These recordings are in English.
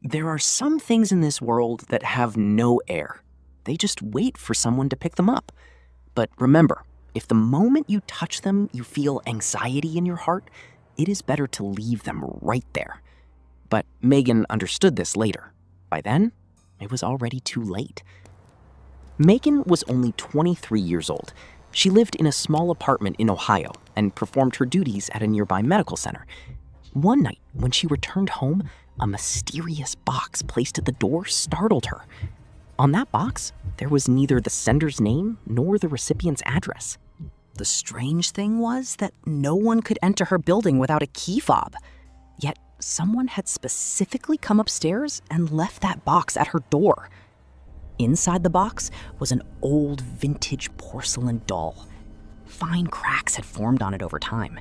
There are some things in this world that have no air. They just wait for someone to pick them up. But remember, if the moment you touch them, you feel anxiety in your heart, it is better to leave them right there. But Megan understood this later. By then, it was already too late. Megan was only 23 years old. She lived in a small apartment in Ohio and performed her duties at a nearby medical center. One night, when she returned home, a mysterious box placed at the door startled her. On that box, there was neither the sender's name nor the recipient's address. The strange thing was that no one could enter her building without a key fob. Yet someone had specifically come upstairs and left that box at her door. Inside the box was an old vintage porcelain doll. Fine cracks had formed on it over time.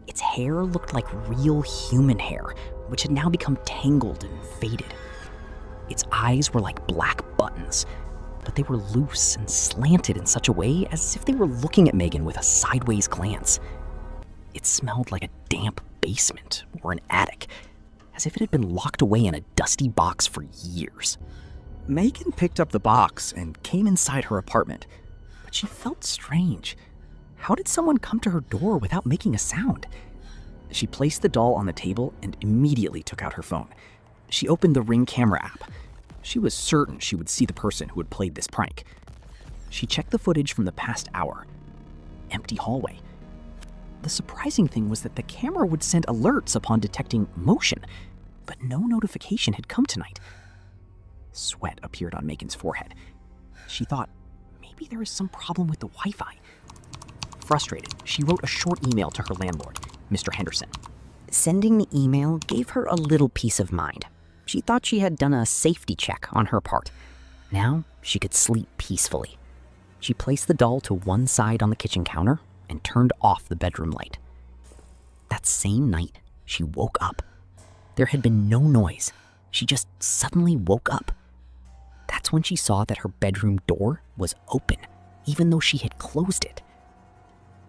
Its hair looked like real human hair, which had now become tangled and faded. Its eyes were like black buttons, but they were loose and slanted in such a way as if they were looking at Megan with a sideways glance. It smelled like a damp basement or an attic, as if it had been locked away in a dusty box for years. Megan picked up the box and came inside her apartment, but she felt strange. How did someone come to her door without making a sound? She placed the doll on the table and immediately took out her phone. She opened the Ring camera app. She was certain she would see the person who had played this prank. She checked the footage from the past hour. Empty hallway. The surprising thing was that the camera would send alerts upon detecting motion, but no notification had come tonight. Sweat appeared on Megan's forehead. She thought, maybe there is some problem with the Wi-Fi. Frustrated, she wrote a short email to her landlord, Mr. Henderson. Sending the email gave her a little peace of mind. She thought she had done a safety check on her part. Now she could sleep peacefully. She placed the doll to one side on the kitchen counter and turned off the bedroom light. That same night, she woke up. There had been no noise. She just suddenly woke up. That's when she saw that her bedroom door was open, even though she had closed it.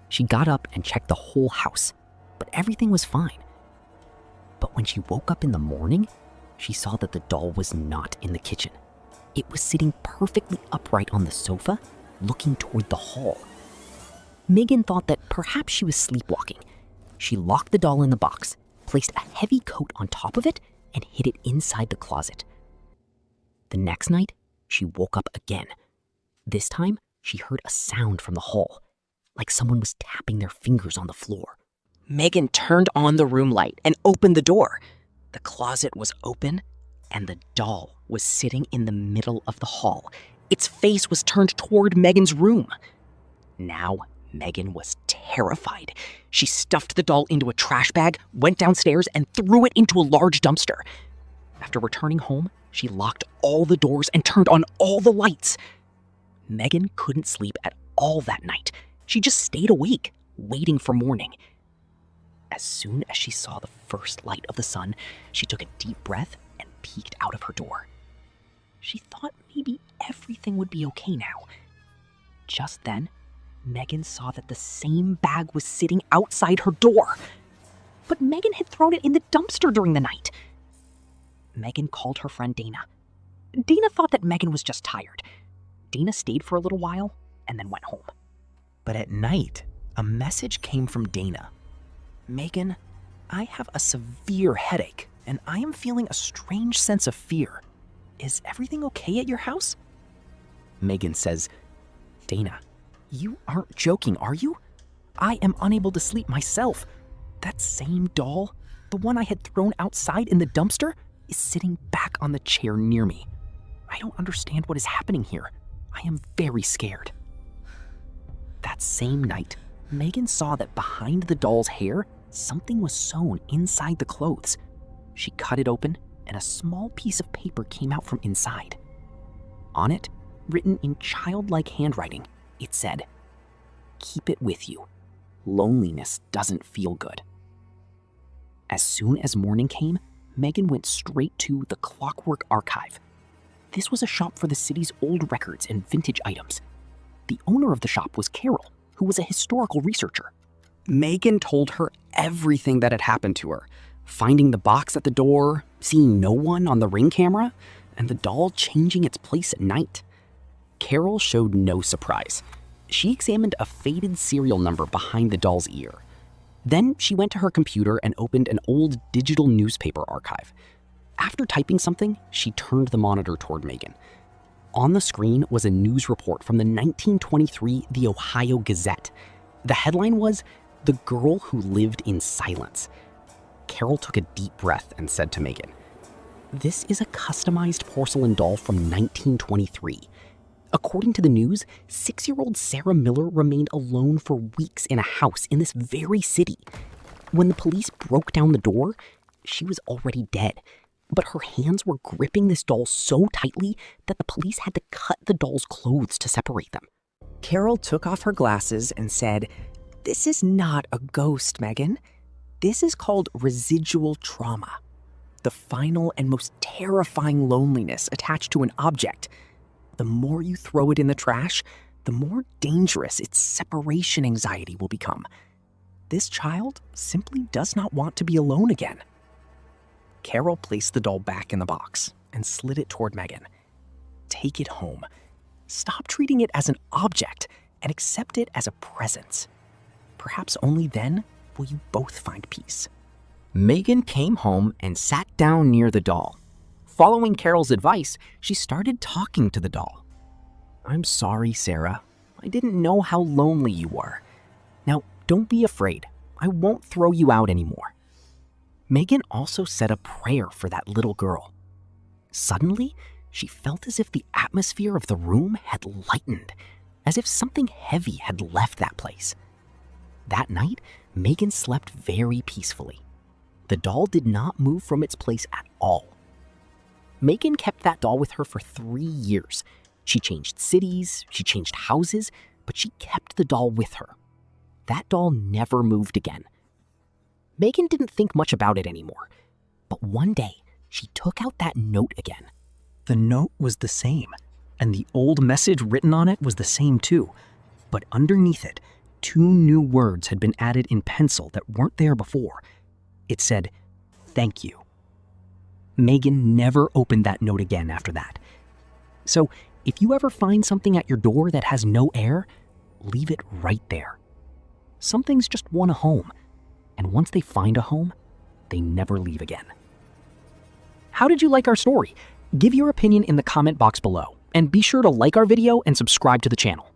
She got up and checked the whole house, but everything was fine. But when she woke up in the morning, she saw that the doll was not in the kitchen. It was sitting perfectly upright on the sofa, looking toward the hall. Megan thought that perhaps she was sleepwalking. She locked the doll in the box, placed a heavy coat on top of it, and hid it inside the closet. The next night, she woke up again. This time, she heard a sound from the hall, like someone was tapping their fingers on the floor. Megan turned on the room light and opened the door. The closet was open, and the doll was sitting in the middle of the hall. Its face was turned toward Megan's room. Now, Megan was terrified. She stuffed the doll into a trash bag, went downstairs, and threw it into a large dumpster. After returning home, she locked all the doors and turned on all the lights. Megan couldn't sleep at all that night. She just stayed awake, waiting for morning. As soon as she saw the first light of the sun, she took a deep breath and peeked out of her door. She thought maybe everything would be okay now. Just then, Megan saw that the same bag was sitting outside her door. But Megan had thrown it in the dumpster during the night. Megan called her friend Dana. Dana thought that Megan was just tired. Dana stayed for a little while and then went home. But at night, a message came from Dana. Megan, I have a severe headache, and I am feeling a strange sense of fear. Is everything okay at your house? Megan says, Dana, you aren't joking, are you? I am unable to sleep myself. That same doll, the one I had thrown outside in the dumpster, is sitting back on the chair near me. I don't understand what is happening here. I am very scared. That same night, Megan saw that behind the doll's hair, something was sewn inside the clothes. She cut it open, and a small piece of paper came out from inside. On it, written in childlike handwriting, it said, "Keep it with you. Loneliness doesn't feel good." As soon as morning came, Megan went straight to the Clockwork Archive. This was a shop for the city's old records and vintage items. The owner of the shop was Carol, who was a historical researcher. Megan told her everything that had happened to her, Finding the box at the door, seeing no one on the Ring camera, and the doll changing its place at night. Carol showed no surprise. She examined a faded serial number behind the doll's ear. Then she went to her computer and opened an old digital newspaper archive. After typing something, she turned the monitor toward Megan. On the screen was a news report from the 1923 The Ohio Gazette. The headline was, "The Girl Who Lived in Silence." Carol took a deep breath and said to Megan, "This is a customized porcelain doll from 1923. According to the news, 6-year-old Sarah Miller remained alone for weeks in a house in this very city. When the police broke down the door, she was already dead. But her hands were gripping this doll so tightly that the police had to cut the doll's clothes to separate them." Carol took off her glasses and said, "This is not a ghost, Megan. This is called residual trauma. The final and most terrifying loneliness attached to an object. The more you throw it in the trash, the more dangerous its separation anxiety will become. This child simply does not want to be alone again." Carol placed the doll back in the box and slid it toward Megan. "Take it home. Stop treating it as an object and accept it as a presence. Perhaps only then will you both find peace." Megan came home and sat down near the doll. Following Carol's advice, she started talking to the doll. "I'm sorry, Sarah. I didn't know how lonely you were. Now, don't be afraid. I won't throw you out anymore." Megan also said a prayer for that little girl. Suddenly, she felt as if the atmosphere of the room had lightened, as if something heavy had left that place. That night, Megan slept very peacefully. The doll did not move from its place at all. Megan kept that doll with her for 3 years. She changed cities, she changed houses, but she kept the doll with her. That doll never moved again. Megan didn't think much about it anymore, but one day she took out that note again. The note was the same, and the old message written on it was the same too, but underneath it, 2 new words had been added in pencil that weren't there before. It said, "Thank you." Megan never opened that note again after that. So, if you ever find something at your door that has no air, leave it right there. Some things just want a home, and once they find a home, they never leave again. How did you like our story? Give your opinion in the comment box below, and be sure to like our video and subscribe to the channel.